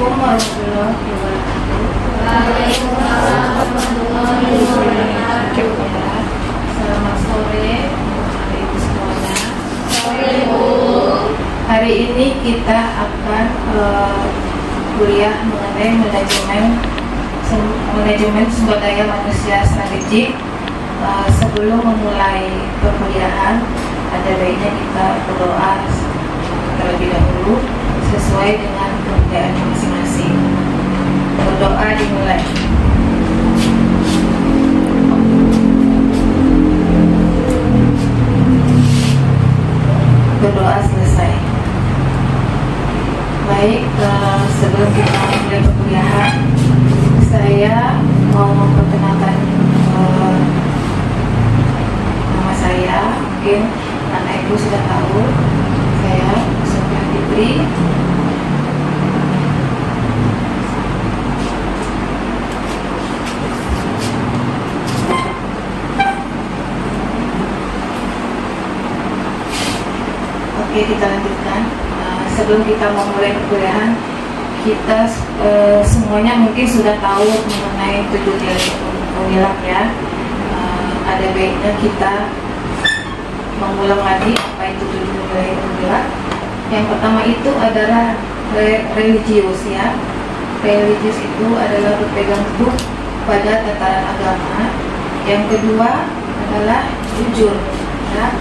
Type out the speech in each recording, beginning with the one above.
Assalamualaikum warahmatullahi wabarakatuh. Waalaikumsalam warahmatullahi wabarakatuh. Selamat sore, Bapak Ibu semuanya. Sore Bu. Hari ini kita akan kuliah mengenai manajemen sumber daya manusia strategik. Sebelum memulai perkuliahan, ada baiknya kita berdoa terlebih dahulu sesuai dengan kepercayaan masing-masing. Berdoa dimulai. Berdoa selesai. Baik, sebelum kita mulai perkuliahan, saya mau memperkenalkan nama saya. Mungkin anak ibu sudah tahu, saya Sofia Fitri. Oke, kita lanjutkan. Sebelum kita memulai perkuliahan, kita semuanya mungkin sudah tahu mengenai 7 nilai pemilah ya. Ada baiknya kita mengulang lagi apa itu 7 nilai pemilah. Yang pertama itu adalah religius ya. Religius itu adalah berpegang teguh pada tataran agama. Yang kedua adalah jujur ya.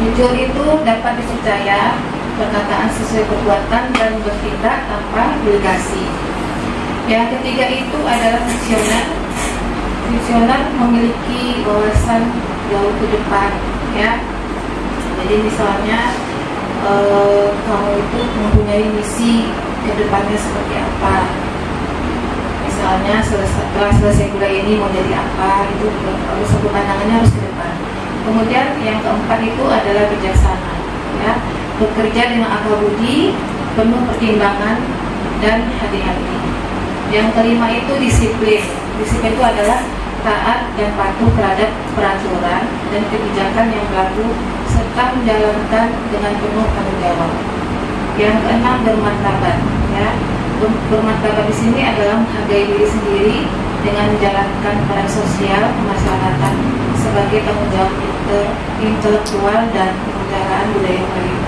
Jujur itu dapat dipercaya, perkataan sesuai perbuatan, dan bertindak tanpa delegasi. Yang ketiga itu adalah visioner. Visioner memiliki wawasan jauh ke depan ya. Jadi misalnya kamu itu mempunyai misi ke depannya seperti apa. Misalnya setelah selesai kuliah ini mau jadi apa, itu harus pandangannya harus ke depan. Kemudian yang keempat itu adalah bijaksana ya. Bekerja dengan akal budi, penuh pertimbangan dan hati-hati. Yang kelima itu disiplin. Disiplin itu adalah taat dan patuh terhadap peraturan dan kebijakan yang berlaku serta menjalankan dengan penuh tanggung jawab. Yang keenam bermartabat ya. Bermartabat di sini adalah menghargai diri sendiri dengan menjalankan peran sosial kemasyarakatan sebagai tanggung jawab intelektual dan pemeliharaan budaya Melayu.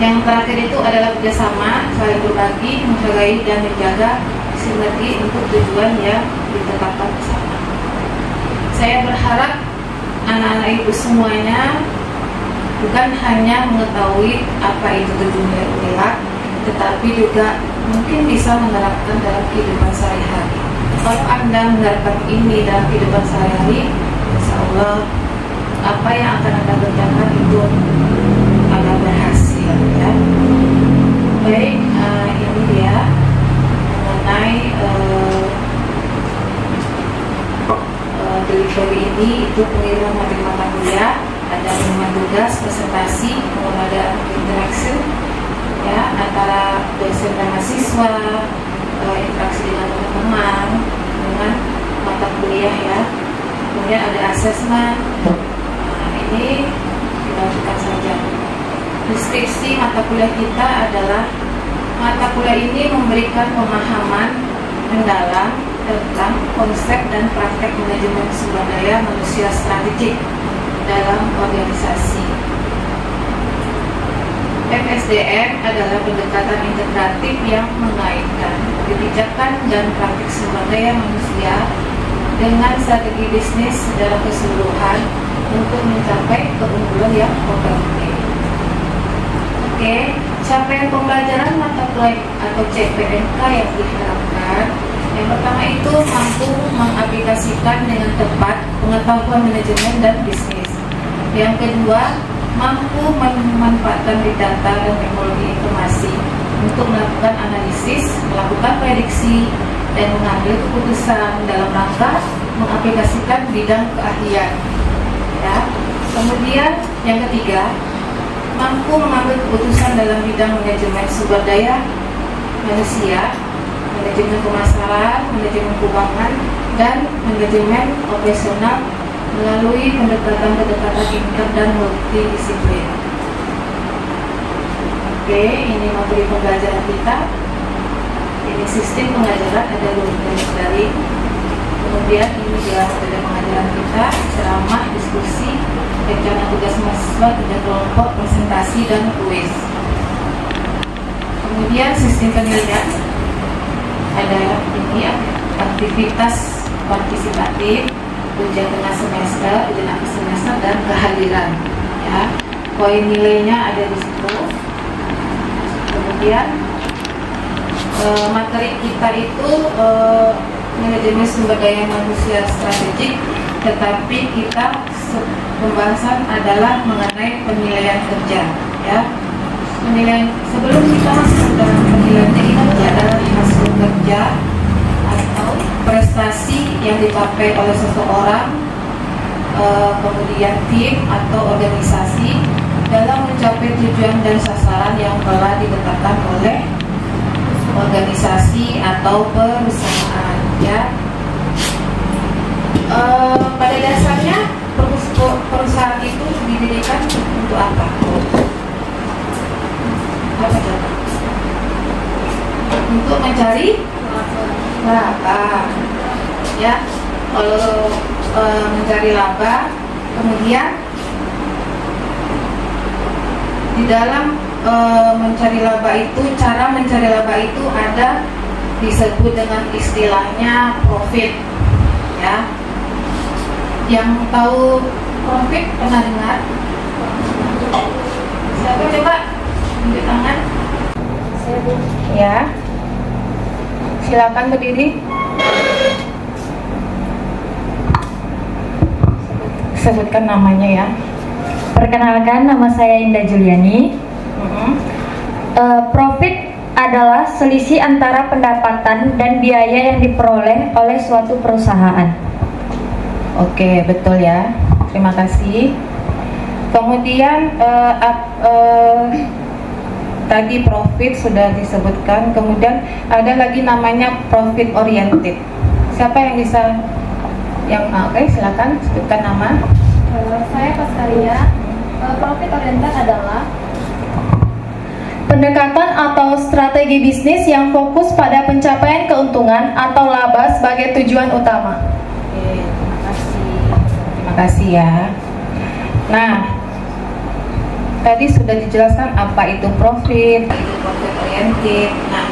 Yang terakhir itu adalah kerjasama, saling berbagi, menghargai dan menjaga sinergi untuk tujuan yang ditetapkan bersama. Saya berharap anak-anak ibu semuanya bukan hanya mengetahui apa itu 7 nilai pemilah, tetapi juga mungkin bisa menerapkan dalam kehidupan sehari-hari. Kalau Anda menerapkan ini dalam kehidupan sehari-hari, insya Allah apa yang akan Anda kerjakan itu akan berhasil ya. Baik, ini dia mengenai delivery ini. Itu pengiriman materi mata kuliah, ada pengumuman tugas, presentasi, kemudian ada interaksi ya antara dosen dan mahasiswa, interaksi dengan teman-teman, dengan mata kuliah ya. Kemudian ada asesmen. Ini kita lakukan saja. Deskripsi mata kuliah kita adalah mata kuliah ini memberikan pemahaman mendalam tentang konsep dan praktek manajemen sumber daya manusia strategik dalam organisasi. FSDM adalah pendekatan integratif yang mengaitkan kebijakan dan praktik sumber daya manusia dengan strategi bisnis secara keseluruhan untuk mencapai keunggulan yang kompetitif. Oke, capaian pembelajaran mata kuliah atau CPMK yang diharapkan, yang pertama itu mampu mengaplikasikan dengan tepat pengetahuan manajemen dan bisnis. Yang kedua, mampu memanfaatkan big data dan teknologi informasi untuk melakukan analisis, melakukan prediksi, dan mengambil keputusan dalam rangka mengaplikasikan bidang keahlian. Ya. Kemudian yang ketiga, mampu mengambil keputusan dalam bidang manajemen sumber daya manusia, manajemen pemasaran, manajemen keuangan, dan manajemen operasional melalui pendekatan-pendekatan inter dan multidisiplin. Oke, ini materi pembelajaran kita. Ini sistem pengajaran ada 2 jenis daring. Kemudian ini dia metode pengajaran kita, ceramah, diskusi, rencana tugas mahasiswa, kerja kelompok, presentasi, dan kuis. Kemudian sistem penilaian ada ini ya, aktivitas partisipatif, ujian tengah semester, ujian akhir semester, dan kehadiran. Ya, poin nilainya ada di situ. Kemudian materi kita itu manajemen sumber daya manusia strategik, tetapi kita pembahasan adalah mengenai penilaian kerja. Ya, penilaian sebelum kita masuk ke dalam penilaian ini adalah hasil kerja atau prestasi yang dicapai oleh seseorang, kemudian tim atau organisasi dalam mencapai tujuan dan sasaran yang telah ditetapkan oleh organisasi atau perusahaan. Ya, pada dasarnya perusahaan itu didirikan untuk apa? Apa coba? Untuk mencari laba. Ya, kalau mencari laba, kemudian di dalam mencari laba itu, cara mencari laba itu ada disebut dengan istilahnya profit. Ya, yang tahu profit pernah dengar? Siapa coba tunjuk tangan? Ya, silakan berdiri. Sebutkan namanya ya. Perkenalkan, nama saya Indah Juliani. Profit adalah selisih antara pendapatan dan biaya yang diperoleh oleh suatu perusahaan. Oke, betul ya. Terima kasih. Kemudian tadi profit sudah disebutkan. Kemudian ada lagi namanya profit oriented. Siapa yang bisa? Oke, silakan sebutkan nama. Saya Paskaria. Profit oriented adalah pendekatan atau strategi bisnis yang fokus pada pencapaian keuntungan atau laba sebagai tujuan utama. Oke, terima kasih. Terima kasih ya. Nah, tadi sudah dijelaskan apa itu profit oriented. Nah,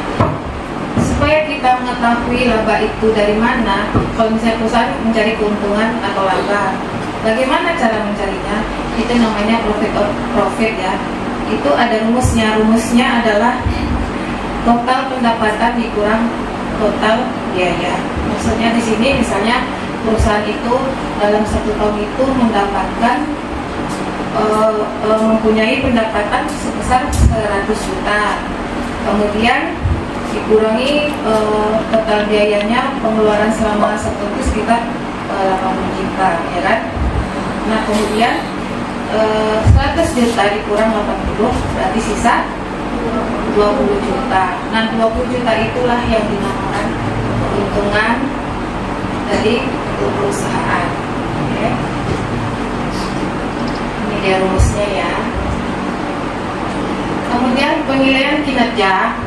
supaya kita mengetahui laba itu dari mana, kalau misalnya perusahaan mencari keuntungan atau laba, bagaimana cara mencarinya? Itu namanya profit ya. Itu ada rumusnya. Rumusnya adalah total pendapatan dikurang total biaya. Maksudnya di sini misalnya perusahaan itu dalam 1 tahun itu mendapatkan mempunyai pendapatan sebesar 100 juta. Kemudian dikurangi total biayanya, pengeluaran selama 1 tahun itu sekitar 80 juta, ya kan? Nah, kemudian 100 juta dikurang 80 berarti sisa 20 juta. Nah, 20 juta itulah yang dinamakan keuntungan dari perusahaan. Oke. Ini dia rumusnya ya. Kemudian penilaian kinerja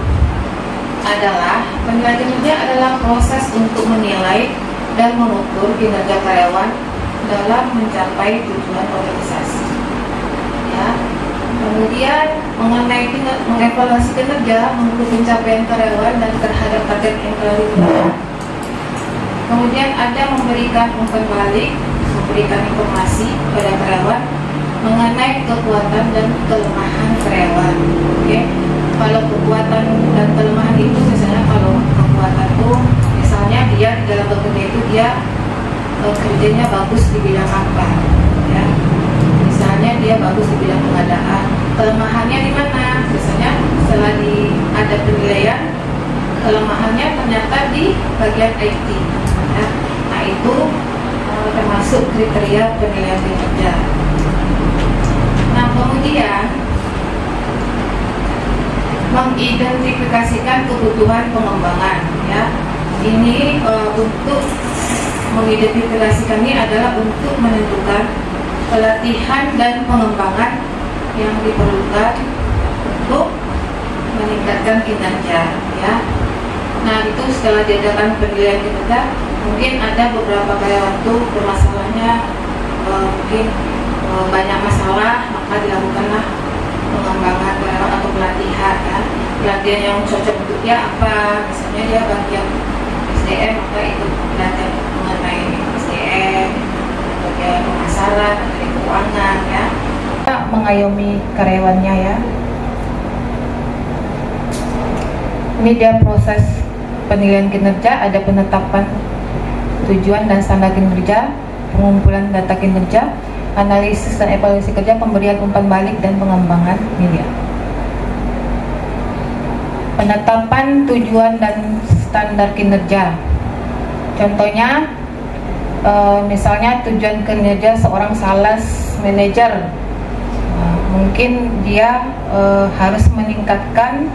adalah proses untuk menilai dan mengukur kinerja karyawan dalam mencapai tujuan organisasi. Ya. Kemudian mengenai mengevaluasi kinerja, mengukur pencapaian karyawan dan terhadap target yang telah ditetapkan. Kemudian ada memberikan umpan balik, memberikan informasi kepada karyawan mengenai kekuatan dan kelemahan karyawan. Oke. Kalau kekuatan dan kelemahan itu misalnya, kalau kekuatan itu misalnya dia di dalam bekerja itu dia kerjanya bagus di bidang apa, ya. Misalnya dia bagus di bidang pengadaan. Kelemahannya di mana? Misalnya setelah ada penilaian, kelemahannya ternyata di bagian IT. Ya. Nah, itu termasuk kriteria penilaian kinerja. Nah, kemudian mengidentifikasikan kebutuhan pengembangan. Ya, ini untuk mengidentifikasikan ini adalah untuk menentukan pelatihan dan pengembangan yang diperlukan untuk meningkatkan kinerja. Ya, Nah itu setelah diadakan penilaian kinerja, mungkin ada beberapa karyawan tuh bermasalahnya, mungkin banyak masalah, maka dilakukanlah pengembangan karyawan atau pelatihan ya. Pelatihan yang cocok untuk dia apa, misalnya dia bagian SDM, maka itu pelatihan mengenai SDM, bagian pemasaran, dari keuangan ya. Mengayomi karyawannya ya. Ini dia proses penilaian kinerja, ada penetapan tujuan dan standar kinerja, pengumpulan data kinerja, analisis dan evaluasi kerja, pemberian umpan balik dan pengembangan nilai. Penetapan tujuan dan standar kinerja. Contohnya, misalnya tujuan kinerja seorang sales manager, mungkin dia harus meningkatkan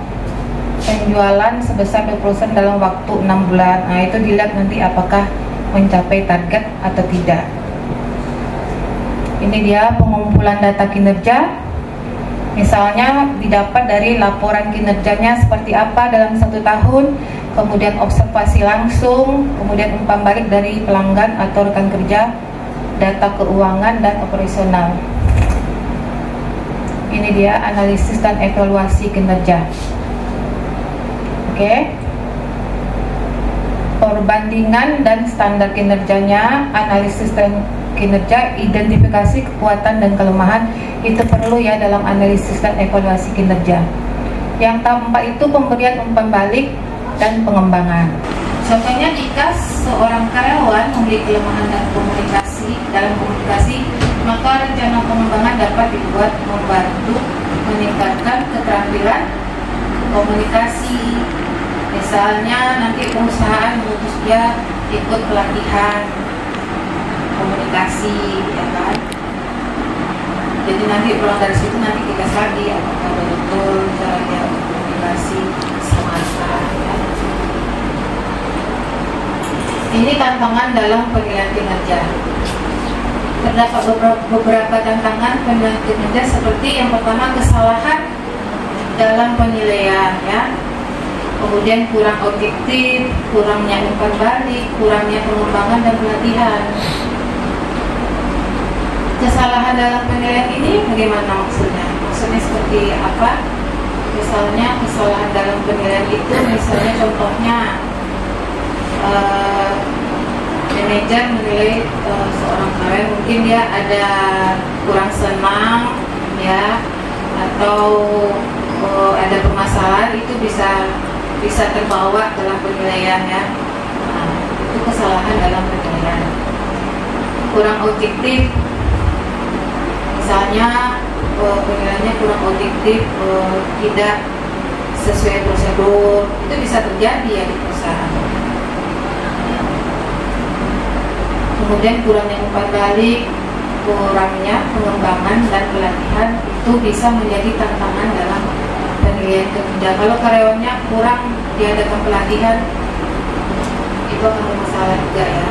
penjualan sebesar 20% dalam waktu 6 bulan. Nah, itu dilihat nanti apakah mencapai target atau tidak. Ini dia pengumpulan data kinerja. Misalnya didapat dari laporan kinerjanya seperti apa dalam 1 tahun, kemudian observasi langsung, kemudian umpan balik dari pelanggan atau rekan kerja, data keuangan dan operasional. Ini dia analisis dan evaluasi kinerja. Oke. Perbandingan dan standar kinerjanya, analisis dan kinerja, identifikasi kekuatan dan kelemahan, itu perlu ya dalam analisis dan evaluasi kinerja. Yang keempat itu pemberian umpan balik dan pengembangan. Contohnya jika seorang karyawan memiliki kelemahan dalam komunikasi, maka rencana pengembangan dapat dibuat membantu meningkatkan keterampilan komunikasi. Misalnya nanti perusahaan mengutus dia ikut pelatihan komunikasi, ya kan? Jadi nanti pulang dari situ nanti kita lagi apakah betul cara dia komunikasi sama ya. Ini tantangan dalam penilaian kinerja. Terdapat beberapa tantangan penilaian kinerja, seperti yang pertama kesalahan dalam penilaian ya. Kemudian kurang objektif, kurangnya umpan balik, kurangnya pengembangan dan pelatihan. Kesalahan dalam penilaian ini bagaimana maksudnya? Maksudnya seperti apa? Misalnya kesalahan dalam penilaian itu, misalnya contohnya manajer menilai seorang karyawan, mungkin dia ada kurang senang ya, atau ada permasalahan, itu bisa terbawa dalam penilaian ya. Nah, itu kesalahan dalam penilaian. Kurang objektif, misalnya penilaiannya kurang objektif, tidak sesuai prosedur, itu bisa terjadi ya di perusahaan. Kemudian kurangnya umpan balik, kurangnya pengembangan dan pelatihan, itu bisa menjadi tantangan dalam penilaian kinerja. Kalau karyawannya kurang diadakan pelatihan, itu akan bermasalah juga ya.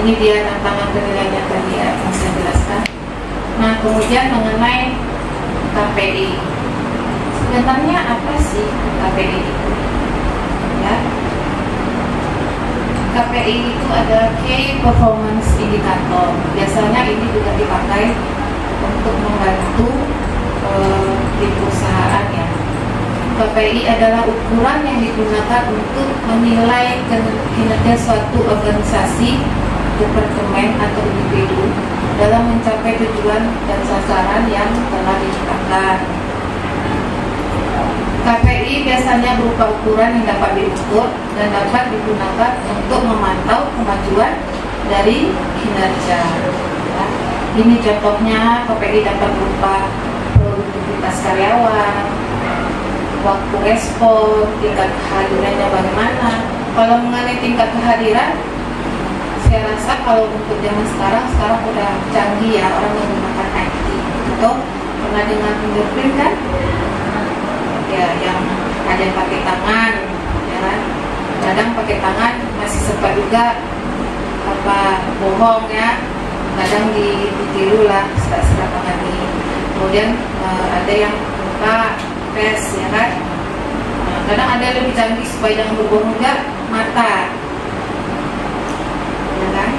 Ini dia tantangan penilaiannya tadi ya, yang saya jelaskan. Nah, kemudian mengenai KPI. Sebenarnya apa sih KPI itu? Ya. KPI itu adalah Key Performance Indicator. Biasanya ini juga dipakai untuk membantu di perusahaan ya. KPI adalah ukuran yang digunakan untuk menilai kinerja suatu organisasi, departemen atau individu dalam mencapai tujuan dan sasaran yang telah ditetapkan. KPI biasanya berupa ukuran yang dapat diukur dan dapat digunakan untuk memantau kemajuan dari kinerja. Ya. Ini contohnya, KPI dapat berupa produktivitas karyawan, waktu respon, tingkat kehadirannya bagaimana. Kalau mengenai tingkat kehadiran, saya rasa kalau untuk zaman sekarang udah canggih ya, orang menggunakan IT. Atau pernah dengar fingerprint kan? Ya, yang ada yang pakai tangan, ya kan? Kadang pakai tangan masih sempat juga bohong ya. Kadang ditiru lah serat tangan ini. Kemudian ada yang buka tes ya kan? Kadang ada yang lebih canggih supaya jangan berbohong juga, mata. Ya kan?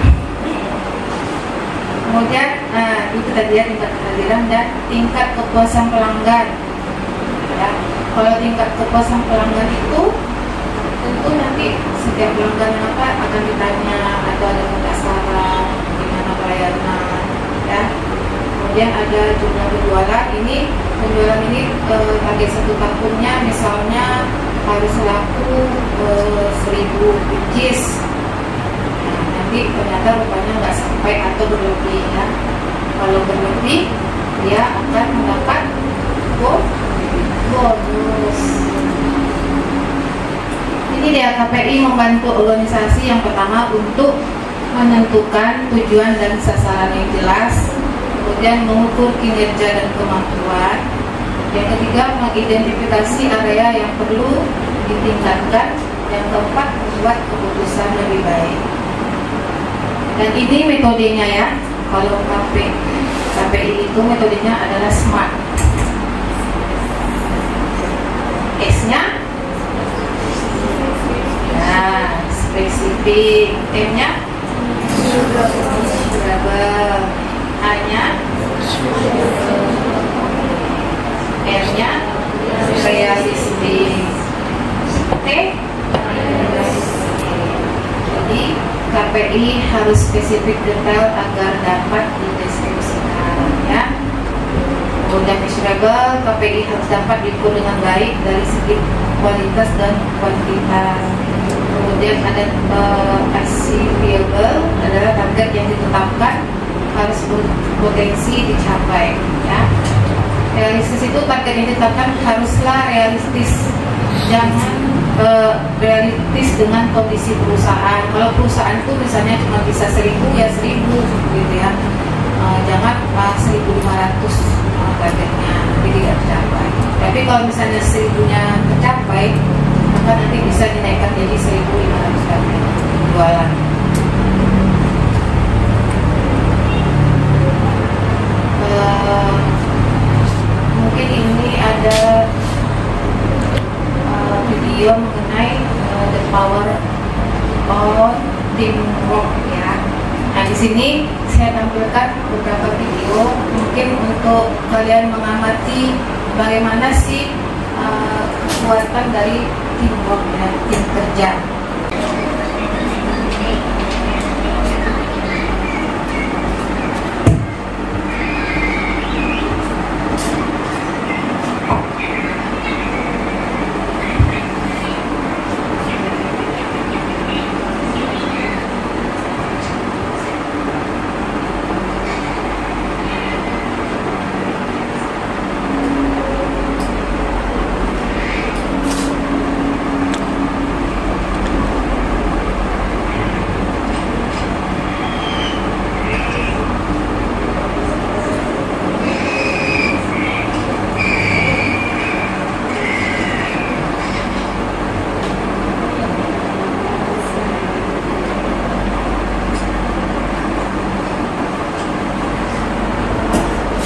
Kemudian itu tadi ya, tingkat kehadiran dan tingkat kepuasan pelanggan. Ya. Kalau tingkat kepuasan pelanggan itu tentu nanti setiap pelanggan apa akan ditanya atau ada pendaftaran gimana pelayanan, ya. Kemudian ada jumlah penjualan. Penjualan ini target 1 tahunnya misalnya harus laku 1000 biji. Nah, nanti ternyata rupanya nggak sampai atau berlebih, ya. Kalau berlebih dia akan mendapat bonus. Ini dia, KPI membantu organisasi yang pertama untuk menentukan tujuan dan sasaran yang jelas, kemudian mengukur kinerja dan kemampuan. Yang ketiga, mengidentifikasi area yang perlu ditingkatkan. Yang keempat, membuat keputusan lebih baik. Dan ini metodenya ya. Kalau KPI itu metodenya adalah SMART. S-nya spesifik, M-nya durable, A-nya R-nya realistik, T. Jadi KPI harus spesifik detail agar dapat dideskripsikan, ya. Kemudian measurable, KPI harus dapat diukur dengan baik dari segi kualitas dan kuantitas. Kemudian ada achievable, adalah target yang ditetapkan harus berpotensi dicapai, ya. Realistis itu target yang ditetapkan haruslah realistis, jangan realistis dengan kondisi perusahaan. Kalau perusahaan itu misalnya cuma bisa 1000 ya 1000 gitu ya, jangan 1500 targetnya jadi tidak tercapai. Tapi kalau misalnya 1000-nya tercapai, maka nanti bisa dinaikkan jadi 1500 target jualan. Mungkin ini ada video mengenai the power of teamwork, ya. Nah, di sini saya tampilkan beberapa video mungkin untuk kalian mengamati bagaimana sih kekuatan dari teamwork, ya, tim kerja.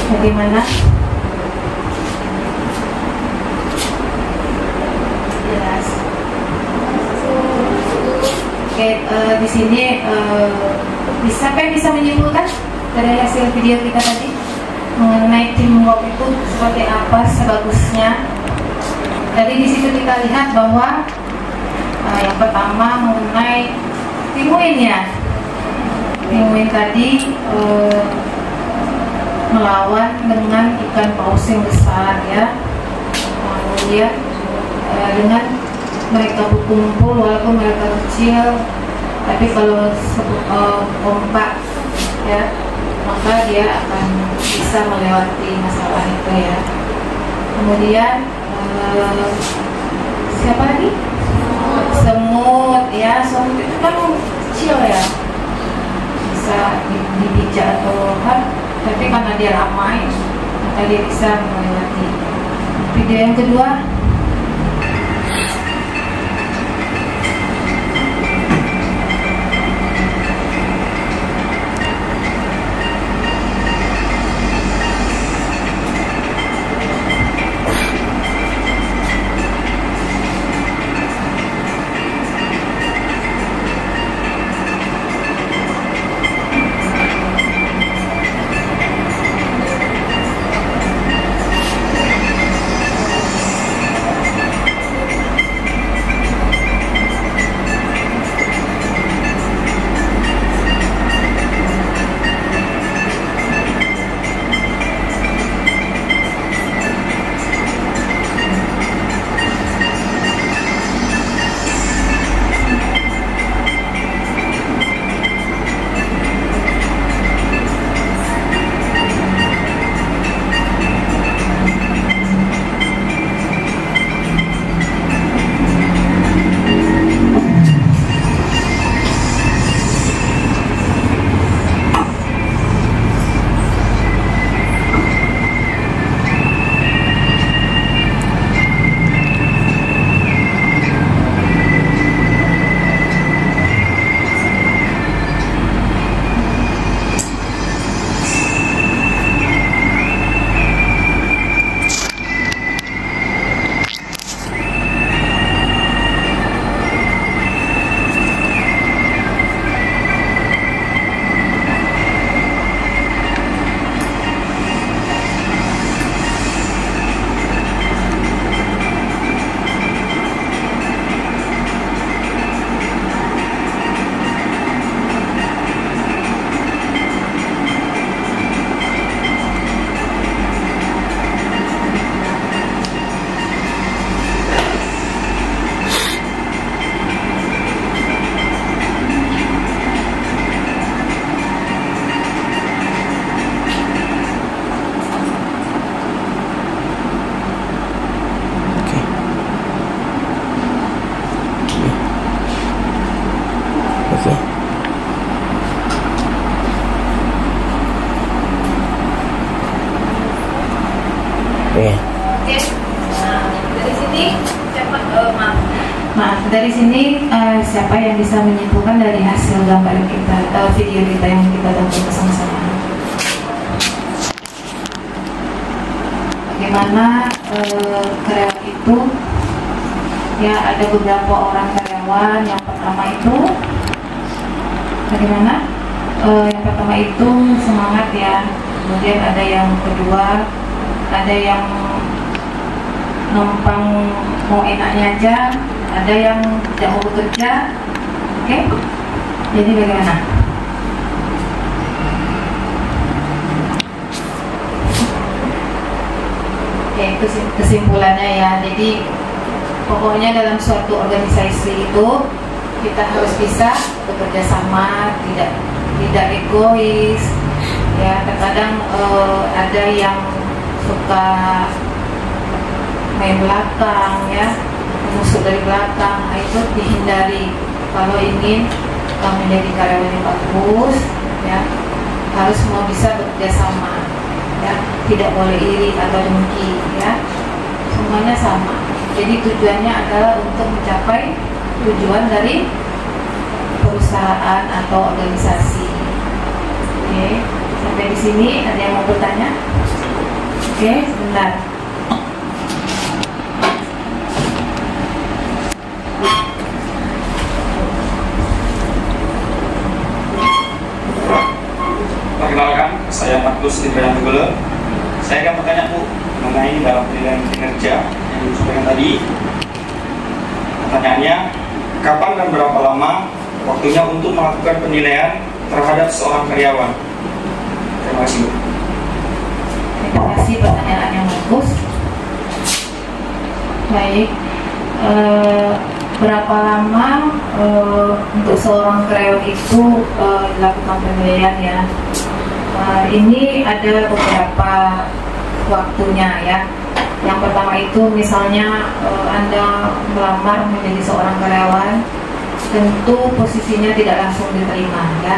Bagaimana? Jelas. Oke, di sini siapa yang bisa menyimpulkan dari hasil video kita tadi mengenai teamwork itu seperti apa sebagusnya? Jadi di situ kita lihat bahwa yang pertama mengenai penguin, ya. Penguin tadi melawan dengan ikan paus yang besar, ya. Kemudian dengan mereka berkumpul walaupun mereka kecil, tapi kalau kompak, ya, maka dia akan bisa melewati masalah itu, ya. Kemudian siapa lagi? Semut, ya. Semut itu kan kecil, ya, bisa dipijak atau tapi karena dia ramai, maka dia bisa melewati. Video yang kedua, Oke. Oke. Nah, dari sini siapa maaf dari sini siapa yang bisa menyimpulkan dari hasil gambar kita, video kita yang kita tonton bersama-sama? Bagaimana karyawan itu, ya ada beberapa orang karyawan. Yang pertama itu bagaimana? Yang pertama itu semangat ya. Kemudian ada yang kedua, ada yang numpang mau enaknya aja, ada yang tidak mau bekerja. Oke? Jadi bagaimana? Ya itu kesimpulannya ya. Jadi pokoknya dalam suatu organisasi itu kita harus bisa bekerja sama, tidak egois. Ya terkadang ada yang suka main belakang ya, musuh dari belakang. Nah, itu dihindari. Kalau ingin menjadi karyawan yang bagus ya, harus mau bisa bekerja sama ya, tidak boleh iri atau dengki ya, semuanya sama. Jadi tujuannya adalah untuk mencapai tujuan dari perusahaan atau organisasi. Oke, sampai di sini ada yang mau bertanya? Oke, sebentar. Perkenalkan, saya Markus Indra Nugule. Saya akan bertanya Bu mengenai dalam penilaian kinerja yang disampaikan tadi. Pertanyaannya, kapan dan berapa lama waktunya untuk melakukan penilaian terhadap seorang karyawan? Terima kasih Bu. Terima kasih pertanyaan yang bagus. Baik, berapa lama untuk seorang karyawan itu dilakukan penilaian ya? Ini ada beberapa waktunya ya. Yang pertama itu misalnya Anda melamar menjadi seorang karyawan, tentu posisinya tidak langsung diterima ya.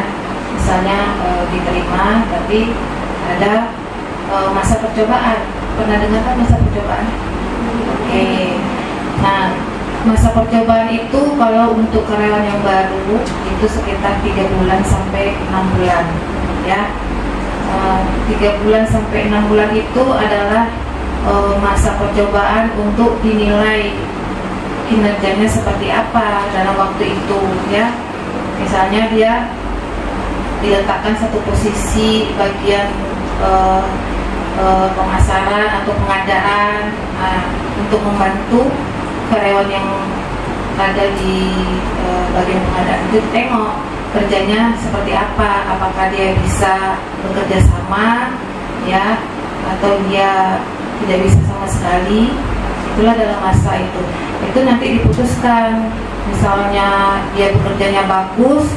Misalnya diterima, tapi ada masa percobaan. Pernah dengar kan masa percobaan? Oke. Nah, masa percobaan itu kalau untuk karyawan yang baru itu sekitar 3 bulan sampai 6 bulan ya. 3 bulan sampai 6 bulan itu adalah masa percobaan untuk dinilai kinerjanya seperti apa dalam waktu itu ya. Misalnya dia diletakkan satu posisi bagian pemasaran atau pengadaan untuk membantu karyawan yang ada di bagian pengadaan itu, tengok kerjanya seperti apa, apakah dia bisa bekerja sama ya atau dia tidak bisa sama sekali. Itulah dalam masa itu nanti diputuskan. Misalnya dia bekerjanya bagus,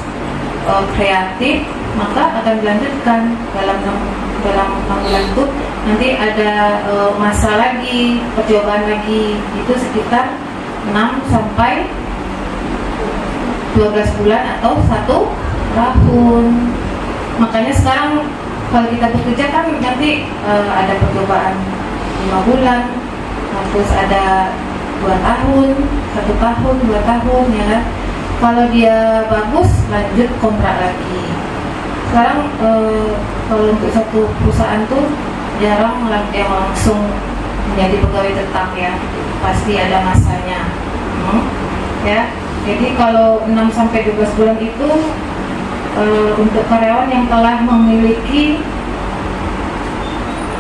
kreatif, maka akan dilanjutkan dalam 6 bulan itu. Nanti ada masa lagi, percobaan lagi, itu sekitar 6 sampai 12 bulan atau 1 tahun. Makanya sekarang kalau kita bekerja kan nanti ada percobaan 5 bulan, terus ada 2 tahun, 1 tahun, 2 tahun ya kan. Kalau dia bagus lanjut kontrak lagi. Sekarang kalau untuk satu perusahaan tuh jarang yang langsung menjadi pegawai tetap ya, pasti ada masanya ya. Jadi kalau 6 sampai 12 bulan itu untuk karyawan yang telah memiliki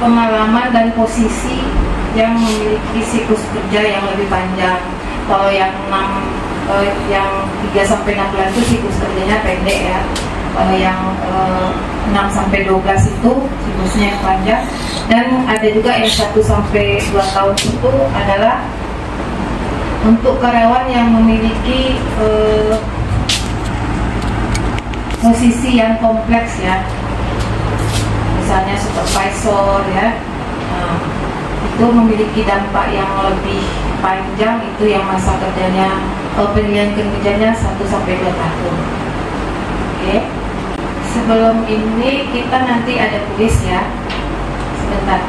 pengalaman dan posisi yang memiliki siklus kerja yang lebih panjang. Kalau yang 3 sampai 6 bulan itu siklus kerjanya pendek ya. Kalau yang 6 sampai 12 itu siklusnya yang panjang. Dan ada juga yang 1 sampai 2 tahun itu adalah untuk karyawan yang memiliki posisi yang kompleks ya, misalnya supervisor ya, itu memiliki dampak yang lebih panjang, itu yang masa kerjanya penilaian kinerjanya 1 sampai 2 tahun. Oke. Sebelum ini kita nanti ada kuis ya, sebentar.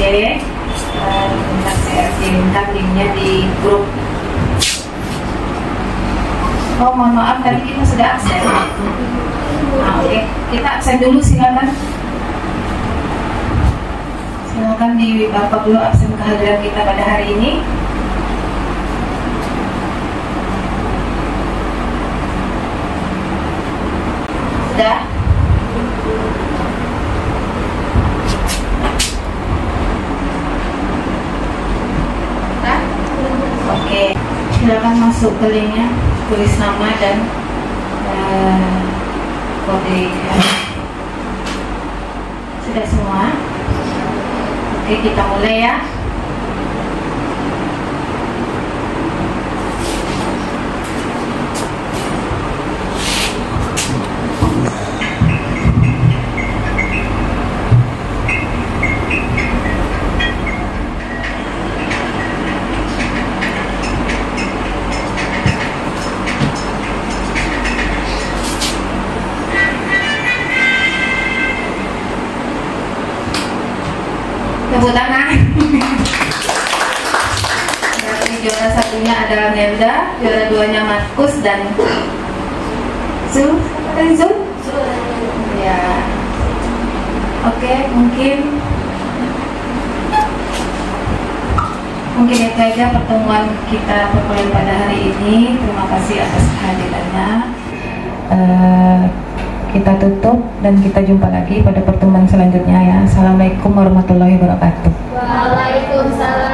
Bentar saya kirimkan linknya di grup. Oh, mohon maaf, tadi kita sudah absen. Oke, kita absen dulu, silakan. Silakan di Bapak dulu absen kehadiran kita pada hari ini. Sudah? Sudah? Oke, silakan masuk ke linknya, tulis nama dan kode. Sudah semua? Oke, kita mulai ya. Tepuk tangan. Berarti juara satunya adalah Nelda, juara duanya Markus dan Zul. Ya. Oke, mungkin itu aja pertemuan kita pada hari ini. Terima kasih atas kehadirannya. Kita tutup dan kita jumpa lagi pada pertemuan selanjutnya ya. Assalamualaikum warahmatullahi wabarakatuh. Waalaikumsalam.